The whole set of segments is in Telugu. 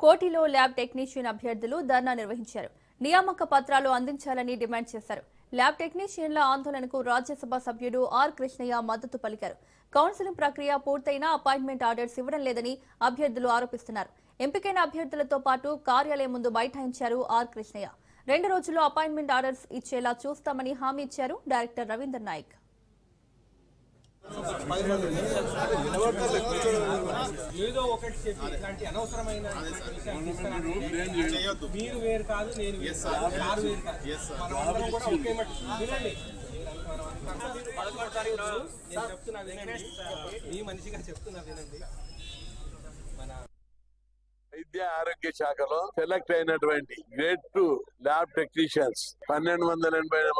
కోటిలో ల్యాబ్ టెక్నీషియన్ అభ్యర్థులు ధర్నా నిర్వహించారు. నియామక పత్రాలు అందించాలని డిమాండ్ చేశారు. ల్యాబ్ టెక్నీషియన్ల ఆందోళనకు రాజ్యసభ సభ్యుడు ఆర్ కృష్ణయ్య మద్దతు పలికారు. కౌన్సిలింగ్ ప్రక్రియ పూర్తయినా అపాయింట్మెంట్ ఆర్డర్స్ ఇవ్వడం లేదని అభ్యర్థులు ఆరోపిస్తున్నారు. ఎంపికైన అభ్యర్థులతో పాటు కార్యాలయం ముందు బైఠాయించారు ఆర్ కృష్ణయ్య. 2 రోజుల్లో అపాయింట్మెంట్ ఆర్డర్స్ ఇచ్చేలా చూస్తామని హామీ ఇచ్చారు డైరెక్టర్ రవీందర్ నాయక్. ఏదో ఒకటి చెప్పి ఇలాంటి అనవసరమైన మీరు వేరు కాదు, నేను వేరు కాదు, వేరు కాదు, మనం కూడా ఒకే మట్టి వినండి. నేను చెప్తున్నా వినండి, మీ మనిషిగా చెప్తున్నా వినండి. మన వైద్య ఆరోగ్య శాఖలో సెలెక్ట్ అయినటువంటి గ్రేడ్ 2 ల్యాబ్ టెక్నీషియన్స్ 1284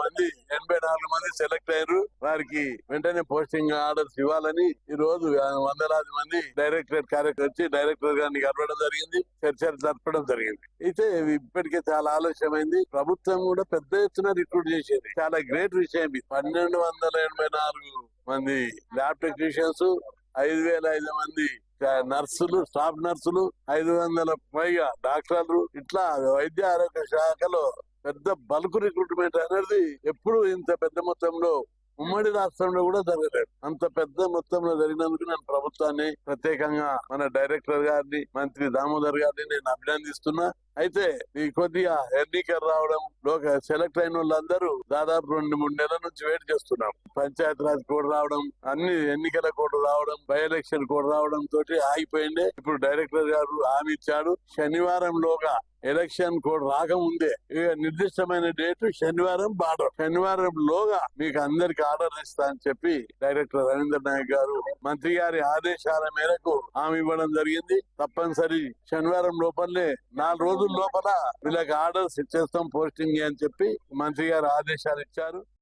మంది సెలెక్ట్ అయ్యారు. వారికి వెంటనే పోస్టింగ్ ఆర్డర్స్ ఇవ్వాలని ఈ రోజు వందలాది మంది డైరెక్టరేట్ కార్యక్రమం వచ్చి డైరెక్టర్ గారిని కలవడం జరిగింది, చర్చలు జరపడం జరిగింది. అయితే ఇప్పటికే చాలా ఆలస్యమైంది. ప్రభుత్వం కూడా పెద్ద ఎత్తున రిక్రూట్ చేసేది చాలా గ్రేట్ విషయం. 1284 మంది ల్యాబ్ టెక్నీషియన్స్, 5005 మంది నర్సులు, స్టాఫ్ నర్సులు, 500 పైగా డాక్టర్లు, ఇట్లా వైద్య ఆరోగ్య శాఖలో పెద్ద బల్క్ రిక్రూట్మెంట్ అనేది ఎప్పుడు ఇంత పెద్ద మొత్తంలో ఉమ్మడి రాష్ట్రంలో కూడా జరగలేదు. అంత పెద్ద మొత్తంలో జరిగినందుకు నేను ప్రభుత్వాన్ని, ప్రత్యేకంగా మన డైరెక్టర్ గారిని, మంత్రి దామోదర్ గారిని నేను అభినందిస్తున్నా. అయితే ఈ కొద్దిగా ఎన్నికలు రావడం, సెలెక్ట్ అయిన వాళ్ళందరూ దాదాపు 2-3 నెలల నుంచి వెయిట్ చేస్తున్నాం. పంచాయత్ రాజ్ కోడ్ రావడం, అన్ని ఎన్నికల కోడ్ రావడం, బై ఎలక్షన్ కోడ్ రావడం తోటి ఆగిపోయిండే. ఇప్పుడు డైరెక్టర్ గారు హామీ ఇచ్చాడు, శనివారంలోగా ఎలక్షన్ కోడ్ రాకముందే నిర్దిష్టమైన డేట్ శనివారం శనివారంలోగా మీకు అందరికి ఆర్డర్ ఇస్తా అని చెప్పి డైరెక్టర్ రవీందర్ నాయక్ గారు మంత్రి గారి ఆదేశాల మేరకు హామీ ఇవ్వడం జరిగింది. తప్పనిసరి శనివారం లోపలే 4 రోజుల లోపల వీళ్ళకి ఆర్డర్స్ ఇచ్చేస్తాం పోస్టింగ్ అని చెప్పి మంత్రి గారు ఆదేశాలు ఇచ్చారు.